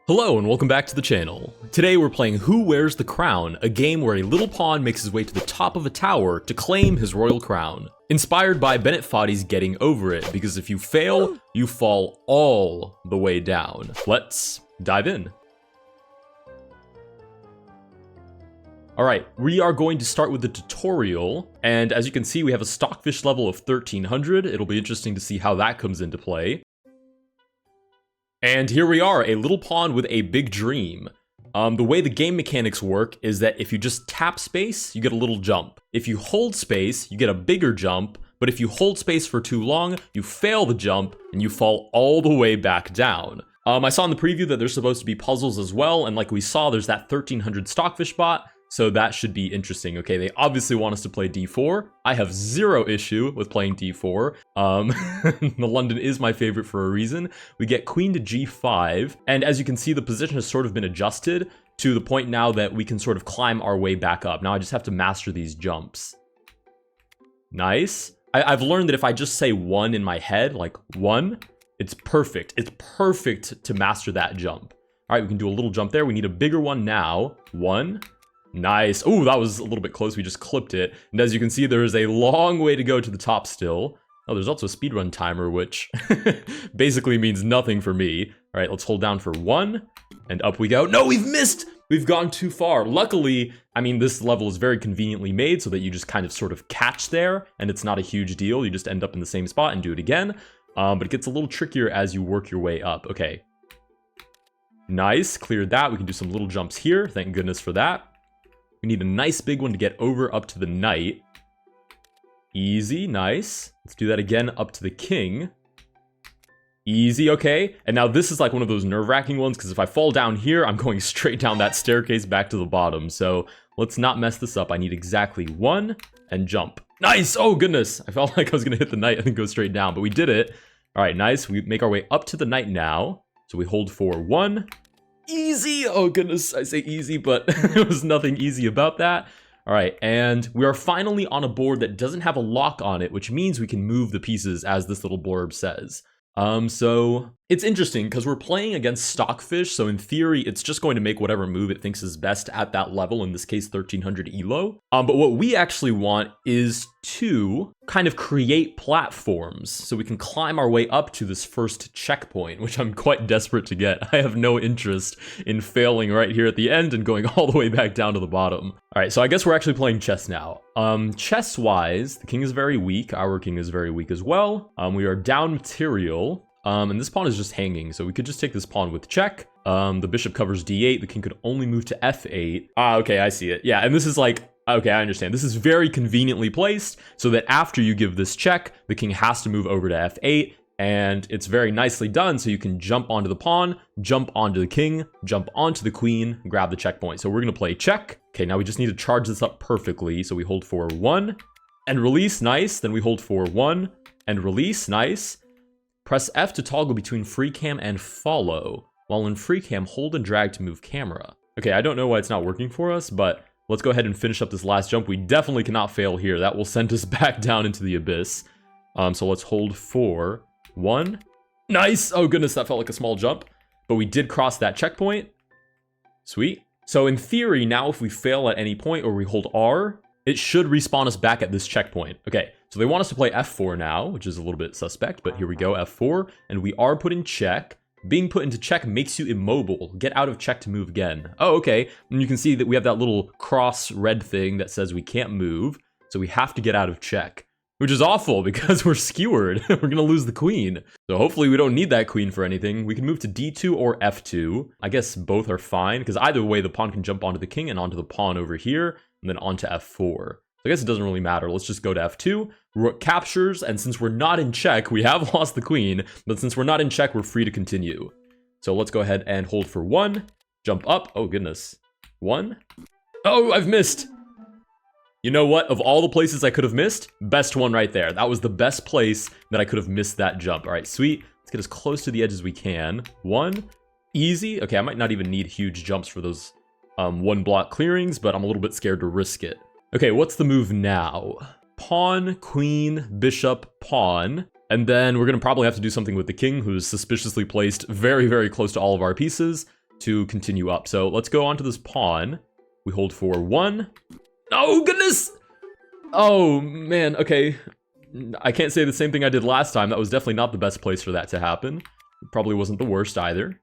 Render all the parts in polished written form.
Hello and welcome back to the channel. Today we're playing Who Wears the Crown, a game where a little pawn makes his way to the top of a tower to claim his royal crown. Inspired by Bennett Foddy's Getting Over It, because if you fail, you fall all the way down. Let's dive in. Alright, we are going to start with the tutorial, and as you can see we have a stockfish level of 1300. It'll be interesting to see how that comes into play. And here we are, a little pawn with a big dream. The way the game mechanics work is that if you just tap space, you get a little jump. If you hold space, you get a bigger jump, but if you hold space for too long, you fail the jump and you fall all the way back down. I saw in the preview that there's supposed to be puzzles as well, and like we saw, there's that 1300 stockfish bot, so that should be interesting. Okay, they obviously want us to play d4. I have zero issue with playing d4. The London is my favorite for a reason. We get queen to g5, and as you can see, the position has sort of been adjusted to the point now that we can sort of climb our way back up. Now I just have to master these jumps. Nice. I've learned that if I just say one in my head, like one, it's perfect. It's perfect to master that jump. All right, we can do a little jump there. We need a bigger one now. One. Nice. Oh, that was a little bit close. We just clipped it. And as you can see, there is a long way to go to the top still. Oh, there's also a speedrun timer, which basically means nothing for me. All right, let's hold down for one, and up we go. No, we've missed! We've gone too far. Luckily, I mean, this level is very conveniently made so that you just kind of sort of catch there, and it's not a huge deal. You just end up in the same spot and do it again. But it gets a little trickier as you work your way up. Okay. Nice. Cleared that. We can do some little jumps here. Thank goodness for that. We need a nice big one to get over up to the knight. Easy, nice. Let's do that again up to the king. Easy, okay. And now this is like one of those nerve-wracking ones, because if I fall down here, I'm going straight down that staircase back to the bottom. So let's not mess this up. I need exactly one and jump. Nice! Oh, goodness. I felt like I was going to hit the knight and then go straight down, but we did it. All right, nice. We make our way up to the knight now. So we hold for one. Easy! Oh goodness, I say easy, but there was nothing easy about that. All right, and we are finally on a board that doesn't have a lock on it, which means we can move the pieces as this little blurb says. So it's interesting because we're playing against stockfish, so in theory, it's just going to make whatever move it thinks is best at that level, in this case, 1300 elo. But what we actually want is to kind of create platforms so we can climb our way up to this first checkpoint, which I'm quite desperate to get. I have no interest in failing right here at the end and going all the way back down to the bottom. All right, so I guess we're actually playing chess now. Chess-wise, the king is very weak. Our king is very weak as well. We are down material. And this pawn is just hanging, so we could just take this pawn with check. The bishop covers d8. The king could only move to f8. Ah, okay, I see it. Yeah, and this is like, okay, I understand. This is very conveniently placed so that after you give this check, the king has to move over to f8, and it's very nicely done so you can jump onto the pawn, jump onto the king, jump onto the queen, grab the checkpoint. So we're going to play check. Okay, now we just need to charge this up perfectly. So we hold for one and release, nice. Then we hold for one and release, nice. Press F to toggle between free cam and follow. While in free cam, hold and drag to move camera. Okay, I don't know why it's not working for us, but let's go ahead and finish up this last jump. We definitely cannot fail here. That will send us back down into the abyss. So let's hold for one. Nice! Oh goodness, that felt like a small jump. But we did cross that checkpoint. Sweet. So in theory, now if we fail at any point or we hold R, it should respawn us back at this checkpoint. Okay, so they want us to play f4 now, which is a little bit suspect, but here we go, f4, and we are put in check. Being put into check makes you immobile. Get out of check to move again. Oh, okay, and you can see that we have that little cross red thing that says we can't move, so we have to get out of check, which is awful because we're skewered. We're gonna lose the queen. So hopefully we don't need that queen for anything. We can move to d2 or f2. I guess both are fine, because either way, the pawn can jump onto the king and onto the pawn over here, and then onto f4. So I guess it doesn't really matter. Let's just go to f2. Rook captures, and since we're not in check, we have lost the queen, but since we're not in check, we're free to continue. So let's go ahead and hold for one. Jump up. Oh, goodness. One. Oh, I've missed. You know what? Of all the places I could have missed, best one right there. That was the best place that I could have missed that jump. All right, sweet. Let's get as close to the edge as we can. One. Easy. Okay, I might not even need huge jumps for those one block clearings, but I'm a little bit scared to risk it. Okay, what's the move now? Pawn, queen, bishop, pawn. And then we're going to probably have to do something with the king, who's suspiciously placed very, very close to all of our pieces. to continue up. So let's go onto this pawn. We hold for 1. Oh, goodness! Oh, man, okay. I can't say the same thing I did last time. That was definitely not the best place for that to happen. It probably wasn't the worst either.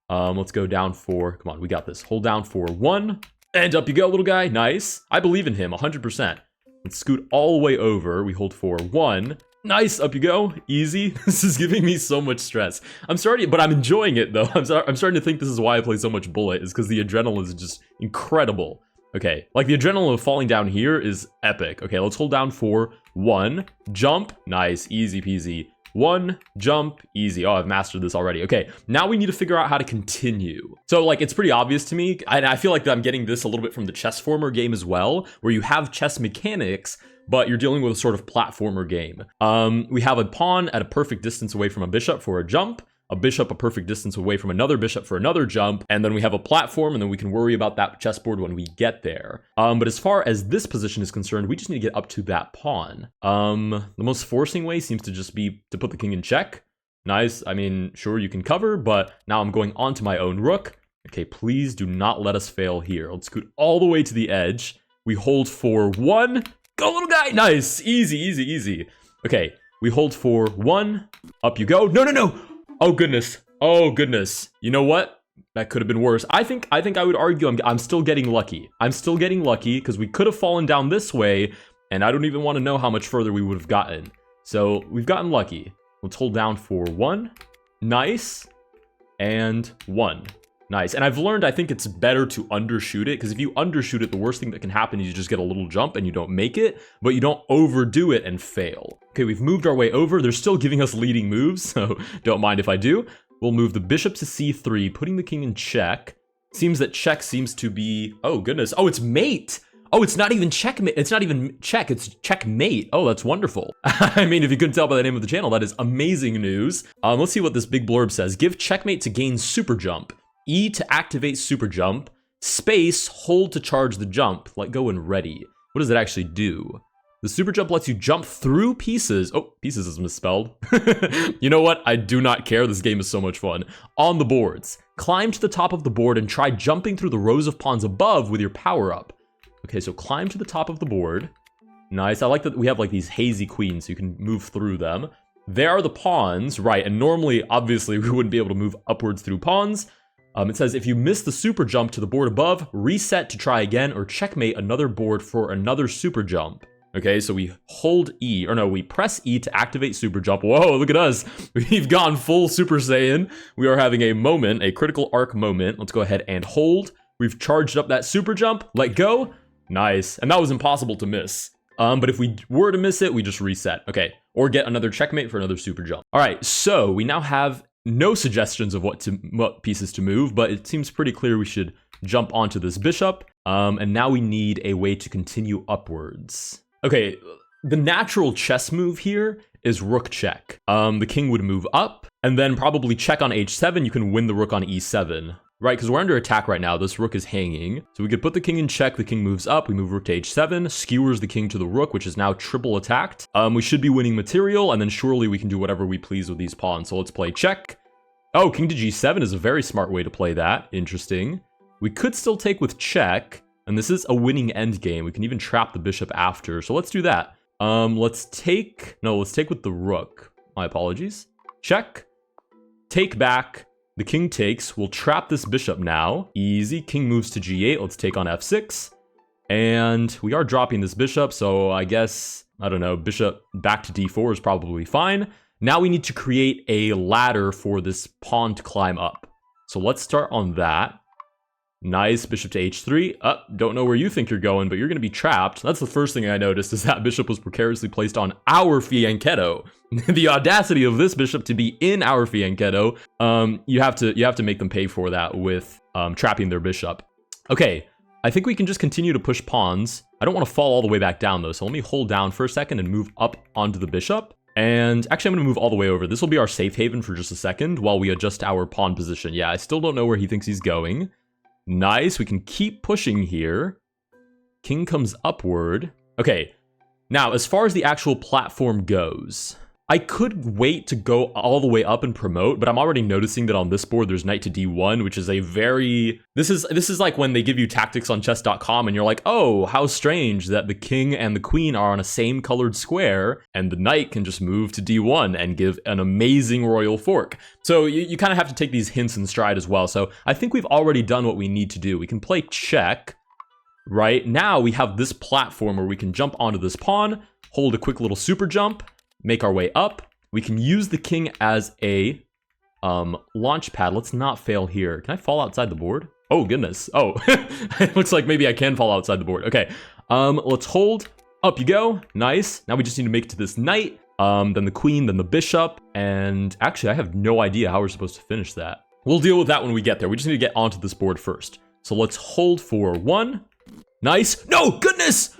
Let's go down for... Come on, we got this. Hold down for 1. And up you go, little guy. Nice. I believe in him, 100%. Let's scoot all the way over. We hold for 1. Nice, up you go. Easy. This is giving me so much stress. I'm starting, but I'm enjoying it, though. I'm starting to think this is why I play so much Bullet, is because the adrenaline is just incredible. Okay, like the adrenaline of falling down here is epic. Okay, let's hold down for 1. Jump. Nice, easy peasy. 1, jump, easy. Oh, I've mastered this already. Okay, now we need to figure out how to continue. So, like, it's pretty obvious to me, and I feel like I'm getting this a little bit from the chess former game as well, where you have chess mechanics, but you're dealing with a sort of platformer game. We have a pawn at a perfect distance away from a bishop for a jump, a bishop a perfect distance away from another bishop for another jump, and then we have a platform, and then we can worry about that chessboard when we get there. But as far as this position is concerned, we just need to get up to that pawn. The most forcing way seems to just be to put the king in check. Nice. I mean, sure, you can cover, but now I'm going onto my own rook. Okay, please do not let us fail here. Let's scoot all the way to the edge. We hold for 1. Go, little guy. Nice. Easy, easy, easy. Okay, we hold for 1. Up you go. No, no, no. Oh, goodness. Oh, goodness. You know what? That could have been worse. I think I would argue I'm still getting lucky. I'm still getting lucky because we could have fallen down this way, and I don't even want to know how much further we would have gotten. So we've gotten lucky. Let's hold down for 1. Nice. And 1. Nice. And I've learned I think it's better to undershoot it, because if you undershoot it, the worst thing that can happen is you just get a little jump and you don't make it, but you don't overdo it and fail. Okay, we've moved our way over. They're still giving us leading moves, so don't mind if I do. We'll move the bishop to c3, putting the king in check. Seems that check seems to be... Oh, goodness. Oh, it's mate! Oh, it's not even checkmate. It's not even check. It's checkmate. Oh, that's wonderful. I mean, if you couldn't tell by the name of the channel, that is amazing news. Let's see what this big blurb says. Give checkmate to gain super jump. E to activate super jump. Space, hold to charge the jump. Let go and ready. What does it actually do? The super jump lets you jump through pieces. Oh, pieces is misspelled. You know what? I do not care. This game is so much fun. On the boards. Climb to the top of the board and try jumping through the rows of pawns above with your power up. Okay, so climb to the top of the board. Nice. I like that we have like these hazy queens, so you can move through them. There are the pawns, right? And normally, obviously, we wouldn't be able to move upwards through pawns. It says if you miss the super jump to the board above, reset to try again or checkmate another board for another super jump. Okay, so we hold E, or no, we press E to activate super jump. Whoa, look at us. We've gone full Super Saiyan. We are having a moment, a critical arc moment. Let's go ahead and hold. We've charged up that super jump. Let go. Nice. And that was impossible to miss. But if we were to miss it, we just reset. Okay, or get another checkmate for another super jump. All right, so we now have no suggestions of what pieces to move, but it seems pretty clear we should jump onto this bishop. And now we need a way to continue upwards. Okay, the natural chess move here is rook check. The king would move up, and then probably check on h7. You can win the rook on e7, right? Because we're under attack right now. This rook is hanging. So we could put the king in check. The king moves up. We move rook to h7, skewers the king to the rook, which is now triple attacked. We should be winning material, and then surely we can do whatever we please with these pawns. So let's play check. Oh, king to g7 is a very smart way to play that. Interesting. We could still take with check. And this is a winning endgame. We can even trap the bishop after. So let's do that. Let's take with the rook. My apologies. Check. Take back. The king takes. We'll trap this bishop now. Easy. King moves to g8. Let's take on f6. And we are dropping this bishop. So I guess, I don't know, bishop back to d4 is probably fine. Now we need to create a ladder for this pawn to climb up. So let's start on that. Nice, bishop to h3. Don't know where you think you're going, but you're going to be trapped. That's the first thing I noticed, is that bishop was precariously placed on our fianchetto. The audacity of this bishop to be in our fianchetto. You have to make them pay for that with trapping their bishop. Okay, I think we can just continue to push pawns. I don't want to fall all the way back down, though, so let me hold down for a second and move up onto the bishop. And actually, I'm going to move all the way over. This will be our safe haven for just a second while we adjust our pawn position. Yeah, I still don't know where he thinks he's going. Nice, we can keep pushing here. King comes upward. Okay, now as far as the actual platform goes, I could wait to go all the way up and promote, but I'm already noticing that on this board there's knight to d1, which is a very... This is like when they give you tactics on chess.com and you're like, oh, how strange that the king and the queen are on a same colored square, and the knight can just move to d1 and give an amazing royal fork. So you kind of have to take these hints in stride as well. So I think we've already done what we need to do. We can play check. Right now we have this platform where we can jump onto this pawn, hold a quick little super jump, make our way up. We can use the king as a launch pad. Let's not fail here. Can I fall outside the board? Oh goodness. Oh, it looks like maybe I can fall outside the board. Okay, let's hold. Up you go. Nice. Now we just need to make it to this knight, then the queen, then the bishop, and actually I have no idea how we're supposed to finish that. We'll deal with that when we get there. We just need to get onto this board first. So let's hold for 1. Nice. No, goodness.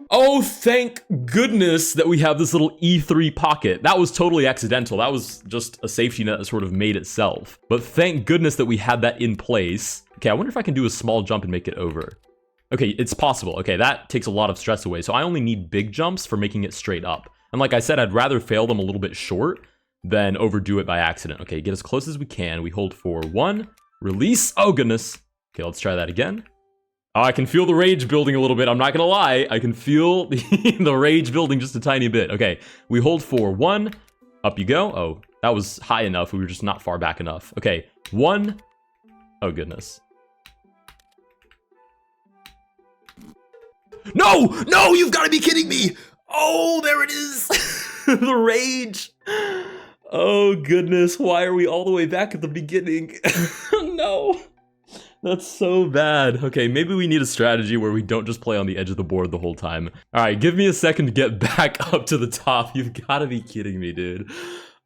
Oh, thank goodness that we have this little E3 pocket. That was totally accidental. That was just a safety net that sort of made itself. But thank goodness that we had that in place. Okay, I wonder if I can do a small jump and make it over. Okay, it's possible. Okay, that takes a lot of stress away. So I only need big jumps for making it straight up. And like I said, I'd rather fail them a little bit short than overdo it by accident. Okay, get as close as we can. We hold for 1. Release. Oh, goodness. Okay, let's try that again. Oh, I can feel the rage building a little bit. I'm not gonna lie. I can feel the rage building just a tiny bit. Okay, we hold for 1. Up you go. Oh, that was high enough. We were just not far back enough. Okay, 1. Oh, goodness. No! No! You've got to be kidding me! Oh, there it is! The rage! Oh, goodness. Why are we all the way back at the beginning? No! That's so bad. Okay, maybe we need a strategy where we don't just play on the edge of the board the whole time. All right, give me a second to get back up to the top. You've got to be kidding me, dude.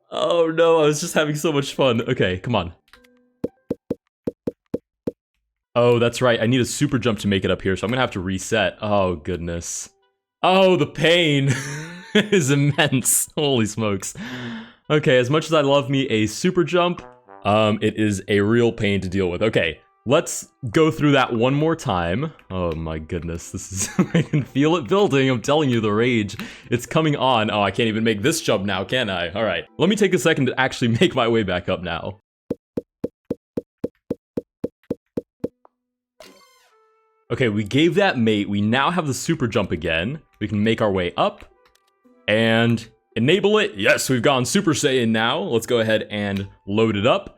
Oh no, I was just having so much fun. Okay, come on. Oh, that's right. I need a super jump to make it up here, so I'm gonna have to reset. Oh, goodness. Oh, the pain is immense. Holy smokes. Okay, as much as I love me a super jump, it is a real pain to deal with. Okay. Let's go through that one more time. Oh my goodness, this is... I can feel it building, I'm telling you, the rage. It's coming on. Oh, I can't even make this jump now, can I? All right, let me take a second to actually make my way back up now. Okay, we gave that mate. We now have the super jump again. We can make our way up and enable it. Yes, we've gone Super Saiyan now. Let's go ahead and load it up.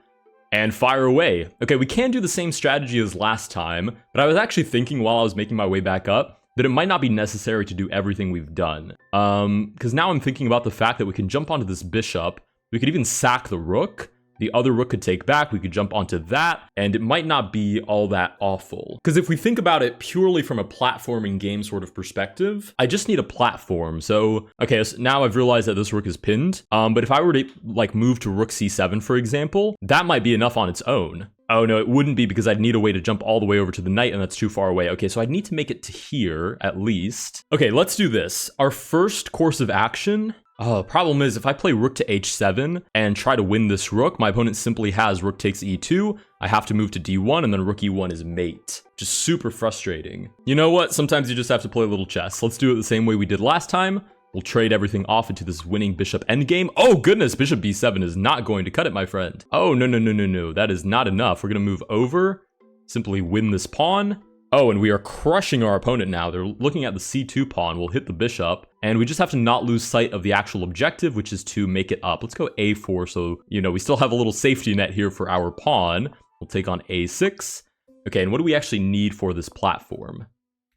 And fire away. Okay, we can do the same strategy as last time, but I was actually thinking while I was making my way back up that it might not be necessary to do everything we've done. Because now I'm thinking about the fact that we can jump onto this bishop, we could even sack the rook, the other rook could take back, we could jump onto that, and it might not be all that awful. Because if we think about it purely from a platforming game sort of perspective, I just need a platform. So, okay, so now I've realized that this rook is pinned, but if I were to like move to rook c7, for example, that might be enough on its own. Oh no, it wouldn't be because I'd need a way to jump all the way over to the knight and that's too far away. Okay, so I'd need to make it to here at least. Okay, let's do this. Our first course of action. Oh, the problem is if I play rook to h7 and try to win this rook, my opponent simply has rook takes e2. I have to move to d1 and then rook e1 is mate. Just super frustrating. You know what? Sometimes you just have to play a little chess. Let's do it the same way we did last time. We'll trade everything off into this winning bishop endgame. Oh goodness, bishop b7 is not going to cut it, my friend. Oh, no, no, no, no, no. That is not enough. We're going to move over, simply win this pawn. Oh, and we are crushing our opponent now. They're looking at the c2 pawn. We'll hit the bishop, and we just have to not lose sight of the actual objective, which is to make it up. Let's go a4, so, you know, we still have a little safety net here for our pawn. We'll take on a6. Okay, and what do we actually need for this platform?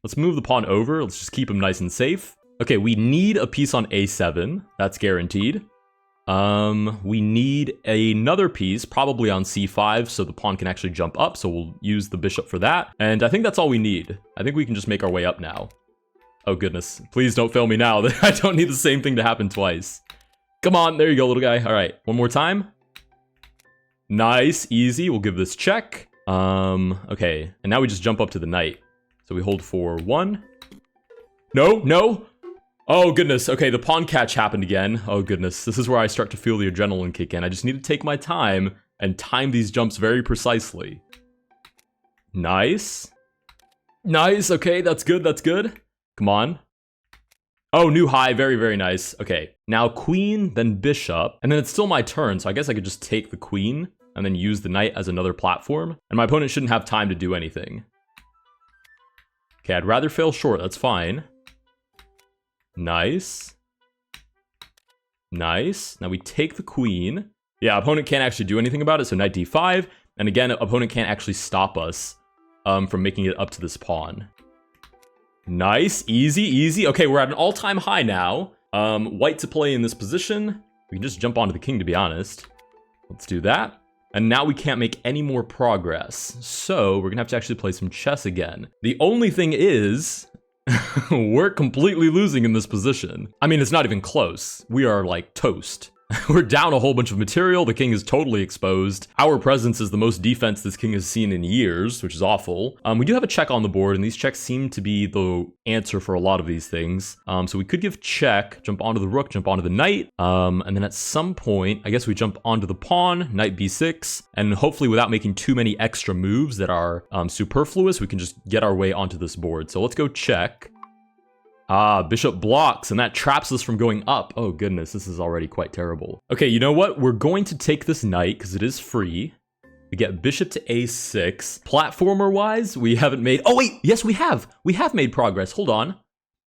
Let's move the pawn over. Let's just keep him nice and safe. Okay, we need a piece on a7. That's guaranteed. We need another piece, probably on c5, so the pawn can actually jump up, so we'll use the bishop for that. And I think that's all we need. I think we can just make our way up now. Oh goodness, please don't fail me now. I don't need the same thing to happen twice. Come on, there you go, little guy. All right, one more time. Nice, easy, we'll give this check. Okay, and now we just jump up to the knight. So we hold for 1. No, no. Oh goodness, okay, the pawn catch happened again. Oh goodness, this is where I start to feel the adrenaline kick in. I just need to take my time and time these jumps very precisely. Nice. Nice, okay, that's good, that's good. Come on. Oh, new high. Very, very nice. Okay, now queen, then bishop, and then it's still my turn, so I guess I could just take the queen and then use the knight as another platform, and my opponent shouldn't have time to do anything. Okay, I'd rather fail short. That's fine. Nice. Nice. Now we take the queen. Yeah, opponent can't actually do anything about it, so knight d5, and again, opponent can't actually stop us from making it up to this pawn. Nice, easy, easy. Okay, we're at an all-time high now. White to play in this position. We can just jump onto the king, to be honest. Let's do that. And now we can't make any more progress. So we're gonna have to actually play some chess again. The only thing is, we're completely losing in this position. I mean, it's not even close. We are like toast. We're down a whole bunch of material. The king is totally exposed. Our presence is the most defense this king has seen in years, which is awful. We do have a check on the board, and these checks seem to be the answer for a lot of these things. So we could give check, jump onto the rook, jump onto the knight, and then at some point, I guess we jump onto the pawn, knight b6, and hopefully without making too many extra moves that are superfluous, we can just get our way onto this board. So let's go check. Ah, bishop blocks, and that traps us from going up. Oh goodness, this is already quite terrible. Okay, you know what? We're going to take this knight, because it is free. We get bishop to a6. Platformer-wise, we haven't made... Oh wait, yes we have! We have made progress, hold on.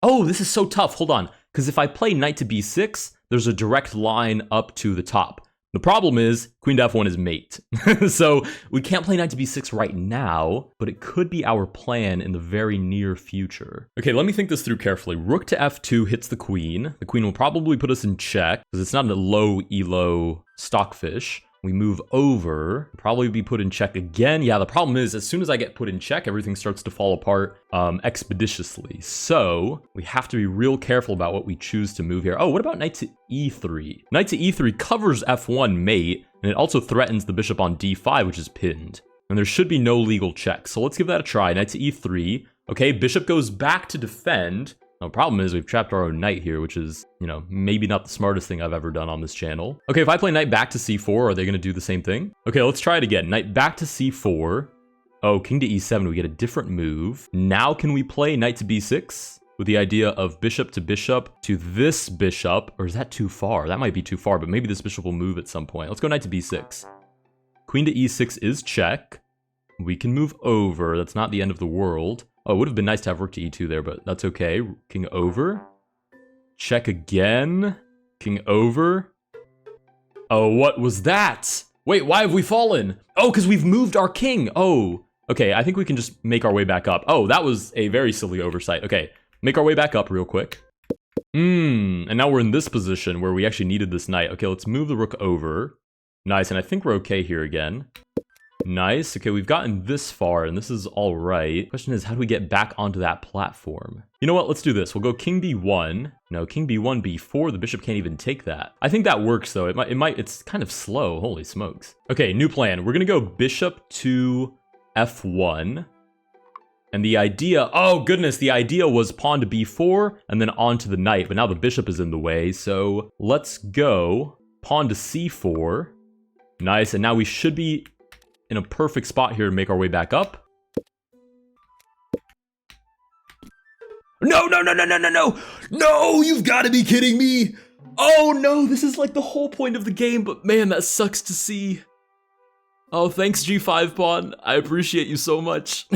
Oh, this is so tough, hold on. Because if I play knight to b6, there's a direct line up to the top. The problem is, queen to f1 is mate. So we can't play knight to b6 right now, but it could be our plan in the very near future. Okay, let me think this through carefully. Rook to f2 hits the queen. The queen will probably put us in check, because it's not a low elo stockfish. We move over, probably be put in check again. Yeah, the problem is, as soon as I get put in check, everything starts to fall apart expeditiously. So we have to be real careful about what we choose to move here. Oh, what about knight to e3? Knight to e3 covers f1 mate, and it also threatens the bishop on d5, which is pinned. And there should be no legal check. So let's give that a try. Knight to e3. Okay, bishop goes back to defend. The problem is we've trapped our own knight here, which is, you know, maybe not the smartest thing I've ever done on this channel. Okay, if I play knight back to c4, are they going to do the same thing? Okay, let's try it again. Knight back to c4. Oh, king to e7, we get a different move. Now can we play knight to b6? With the idea of bishop to this bishop, or is that too far? That might be too far, but maybe this bishop will move at some point. Let's go knight to b6. Queen to e6 is check. We can move over. That's not the end of the world. Oh, it would have been nice to have rook to e2 there, but that's okay. King over. Check again. King over. Oh, what was that? Wait, why have we fallen? Oh, because we've moved our king. Oh, okay. I think we can just make our way back up. Oh, that was a very silly oversight. Okay, make our way back up real quick. And now we're in this position where we actually needed this knight. Okay, let's move the rook over. Nice, and I think we're okay here again. Nice. Okay, we've gotten this far, and this is all right. Question is, how do we get back onto that platform? You know what? Let's do this. We'll go king b1. No, king b1, b4. The bishop can't even take that. I think that works, though. It's kind of slow. Holy smokes. Okay, new plan. We're gonna go bishop to f1. And the idea... Oh, goodness. The idea was pawn to b4, and then on to the knight. But now the bishop is in the way, so let's go pawn to c4. Nice, and now we should be in a perfect spot here to make our way back up. No, no, no, no, no, no, no! No, you've got to be kidding me! Oh no, this is like the whole point of the game, but man, that sucks to see. Oh, thanks G5 pawn. I appreciate you so much.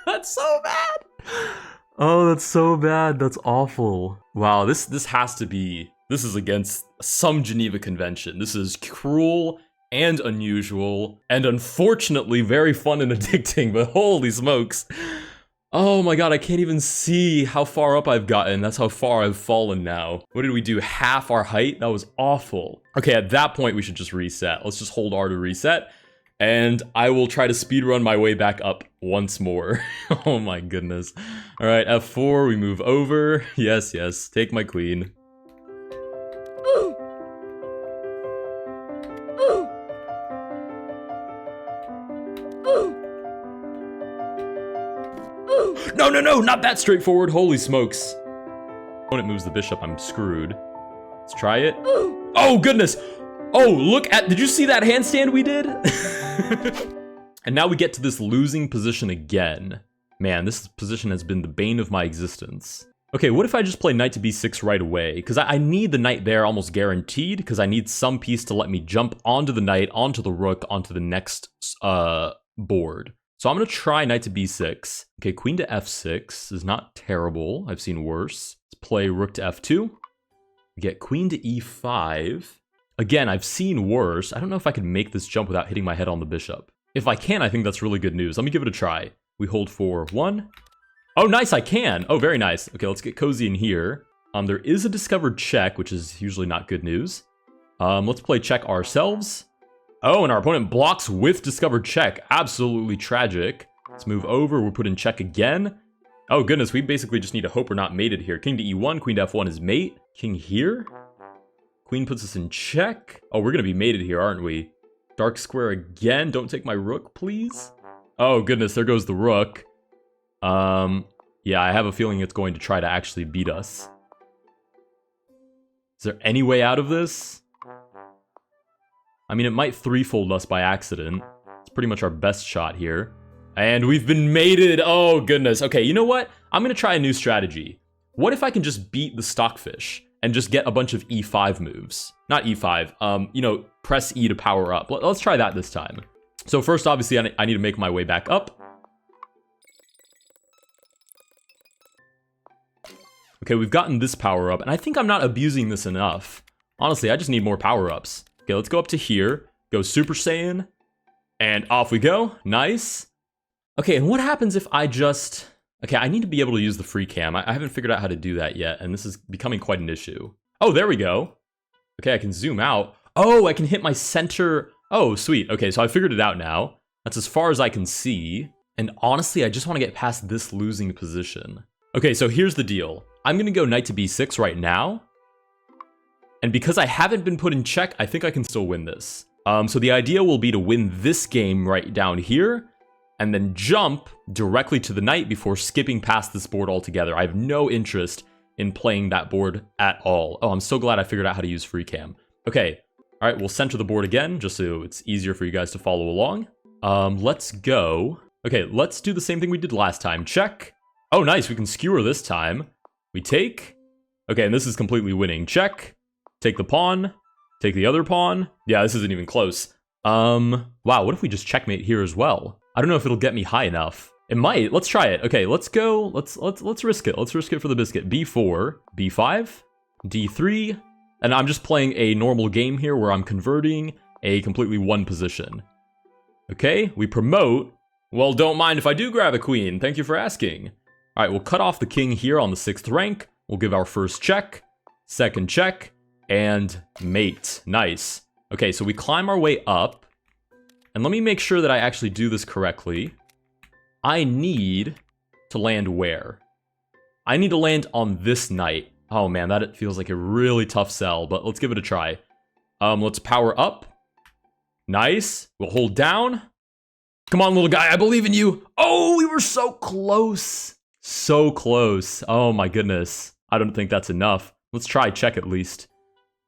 That's so bad. Oh, that's so bad. That's awful. Wow, this has to be... This is against some Geneva Convention. This is cruel and unusual, and unfortunately very fun and addicting, but holy smokes. Oh my god, I can't even see how far up I've gotten. That's how far I've fallen now. What did we do? Half our height? That was awful. Okay, at that point, we should just reset. Let's just hold R to reset, and I will try to speedrun my way back up once more. Oh my goodness. All right, F4, we move over. Yes, yes, take my queen. No, no, no, not that straightforward. Holy smokes. When it moves the bishop, I'm screwed. Let's try it. Oh, goodness. Oh, look at, did you see that handstand we did? And now we get to this losing position again. Man, this position has been the bane of my existence. Okay, what if I just play knight to b6 right away? Because I need the knight there almost guaranteed, because I need some piece to let me jump onto the knight, onto the rook, onto the next board. So I'm going to try knight to b6. Okay, queen to f6 is not terrible. I've seen worse. Let's play rook to f2. We get queen to e5. Again, I've seen worse. I don't know if I can make this jump without hitting my head on the bishop. If I can, I think that's really good news. Let me give it a try. We hold for 1. Oh, nice, I can. Oh, very nice. Okay, let's get cozy in here. There is a discovered check, which is usually not good news. Let's play check ourselves. Oh, and our opponent blocks with discovered check. Absolutely tragic. Let's move over. We'll put in check again. Oh, goodness, we basically just need to hope we're not mated here. King to e1, queen to f1 is mate. King here. Queen puts us in check. Oh, we're going to be mated here, aren't we? Dark square again. Don't take my rook, please. Oh, goodness, there goes the rook. Yeah, I have a feeling it's going to try to actually beat us. Is there any way out of this? I mean, it might threefold us by accident. It's pretty much our best shot here. And we've been mated. Oh, goodness. Okay, you know what? I'm going to try a new strategy. What if I can just beat the stockfish and just get a bunch of e5 moves? Not e5, you know, press E to power up. Let's try that this time. So first, obviously, I need to make my way back up. Okay, we've gotten this power up, and I think I'm not abusing this enough. Honestly, I just need more power-ups. Okay, let's go up to here, go Super Saiyan, and off we go. Nice. Okay, and what happens if I just... Okay, I need to be able to use the free cam. I haven't figured out how to do that yet, and this is becoming quite an issue. Oh, there we go. Okay, I can zoom out. Oh, I can hit my center. Oh, sweet. Okay, so I figured it out now. That's as far as I can see. And honestly, I just want to get past this losing position. Okay, so here's the deal. I'm going to go knight to b6 right now. And because I haven't been put in check, I think I can still win this. So the idea will be to win this game right down here, and then jump directly to the knight before skipping past this board altogether. I have no interest in playing that board at all. Oh, I'm so glad I figured out how to use free cam. Okay, all right, we'll center the board again, just so it's easier for you guys to follow along. Let's go. Okay, let's do the same thing we did last time. Check. Oh, nice, we can skewer this time. We take. Okay, and this is completely winning. Check. Take the pawn. Take the other pawn. Yeah, this isn't even close. Wow, what if we just checkmate here as well? I don't know if it'll get me high enough. It might. Let's try it. Okay, let's go. Let's risk it. Let's risk it for the biscuit. B4, B5, D3, and I'm just playing a normal game here where I'm converting a completely one position. Okay, we promote. Well, don't mind if I do grab a queen. Thank you for asking. All right, we'll cut off the king here on the 6th rank. We'll give our first check, second check, and mate. Nice. Okay, so we climb our way up. And let me make sure that I actually do this correctly. I need to land where? I need to land on this knight. Oh man, that feels like a really tough sell, but let's give it a try. Let's power up. Nice. We'll hold down. Come on, little guy, I believe in you. Oh, we were so close. So close. Oh my goodness. I don't think that's enough. Let's try check at least.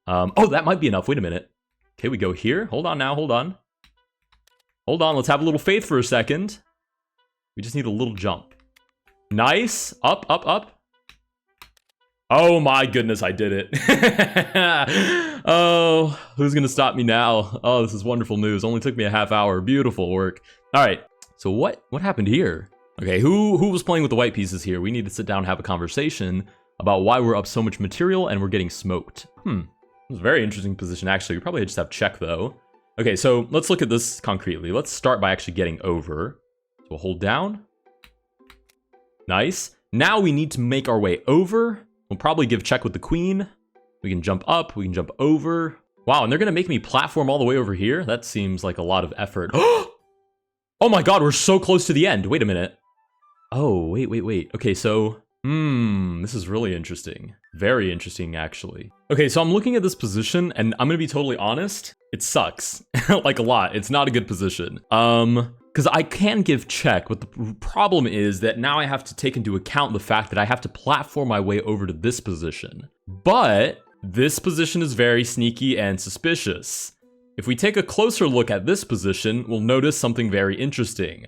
Oh, that might be enough. Wait a minute. Okay, we go here. Hold on now, hold on. Hold on, let's have a little faith for a second. We just need a little jump. Nice. Up, up, up. Oh my goodness, I did it. Oh, who's gonna stop me now? Oh, this is wonderful news. Only took me a half hour. Beautiful work. All right, so what happened here? Okay, who was playing with the white pieces here? We need to sit down and have a conversation about why we're up so much material and we're getting smoked. It was a very interesting position, actually. We probably just have check, though. Okay, so let's look at this concretely. Let's start by actually getting over. So we'll hold down. Nice. Now we need to make our way over. We'll probably give check with the queen. We can jump up. We can jump over. Wow, and they're going to make me platform all the way over here? That seems like a lot of effort. Oh my god, we're so close to the end. Wait a minute. Oh, wait. Okay, so... this is really interesting. Very interesting, actually. Okay, so I'm looking at this position, and I'm gonna be totally honest. It sucks. Like, a lot. It's not a good position. Because I can give check, but the problem is that now I have to take into account the fact that I have to platform my way over to this position. But this position is very sneaky and suspicious. If we take a closer look at this position, we'll notice something very interesting.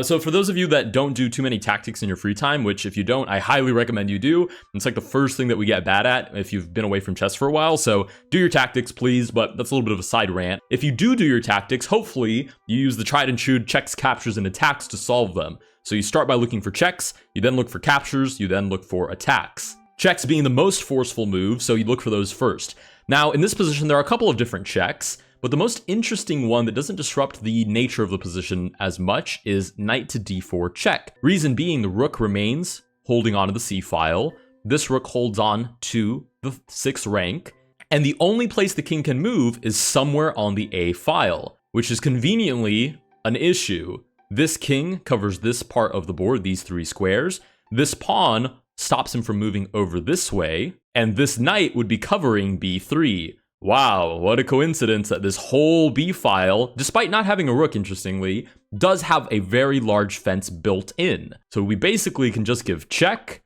So for those of you that don't do too many tactics in your free time, which if you don't, I highly recommend you do. It's like the first thing that we get bad at if you've been away from chess for a while. So do your tactics, please, but that's a little bit of a side rant. If you do your tactics, hopefully you use the tried and true checks, captures, and attacks to solve them. So you start by looking for checks, you then look for captures, you then look for attacks. Checks being the most forceful move, so you look for those first. Now, in this position, there are a couple of different checks, but the most interesting one that doesn't disrupt the nature of the position as much is knight to d4 check. Reason being, the rook remains holding on to the c-file. This rook holds on to the 6th rank, and the only place the king can move is somewhere on the a file, which is conveniently an issue. This king covers this part of the board, these 3 squares. This pawn stops him from moving over this way, and this knight would be covering b3. Wow, what a coincidence that this whole b file, despite not having a rook, interestingly, does have a very large fence built in. So we basically can just give check,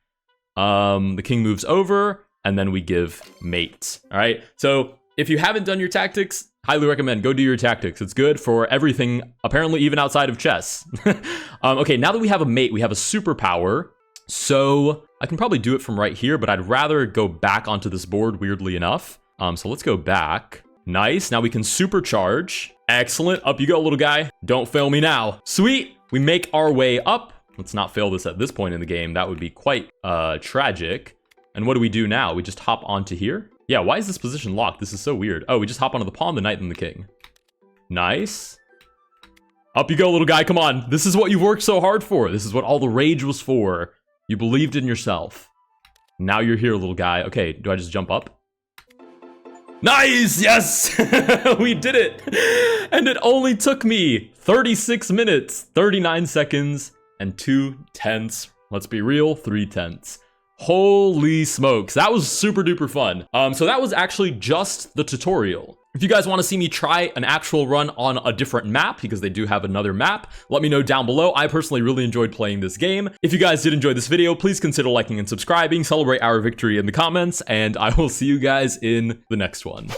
the king moves over, and then we give mate. All right, so if you haven't done your tactics, highly recommend go do your tactics. It's good for everything, apparently even outside of chess. Okay, now that we have a mate, we have a superpower. So I can probably do it from right here, but I'd rather go back onto this board, weirdly enough. So let's go back. Nice, now we can supercharge. Excellent, up you go, little guy. Don't fail me now. Sweet, we make our way up. Let's not fail this at this point in the game. That would be quite tragic. And what do we do now? We just hop onto here? Yeah, why is this position locked? This is so weird. Oh, we just hop onto the pawn, the knight, and the king. Nice. Up you go, little guy, come on. This is what you've worked so hard for. This is what all the rage was for. You believed in yourself. Now you're here, little guy. Okay, do I just jump up? Nice, yes! We did it! And it only took me 36 minutes, 39 seconds, and 2/10. Let's be real, 3/10. Holy smokes, that was super duper fun. So that was actually just the tutorial. If you guys want to see me try an actual run on a different map, because they do have another map, let me know down below. I personally really enjoyed playing this game. If you guys did enjoy this video, please consider liking and subscribing, celebrate our victory in the comments, and I will see you guys in the next one.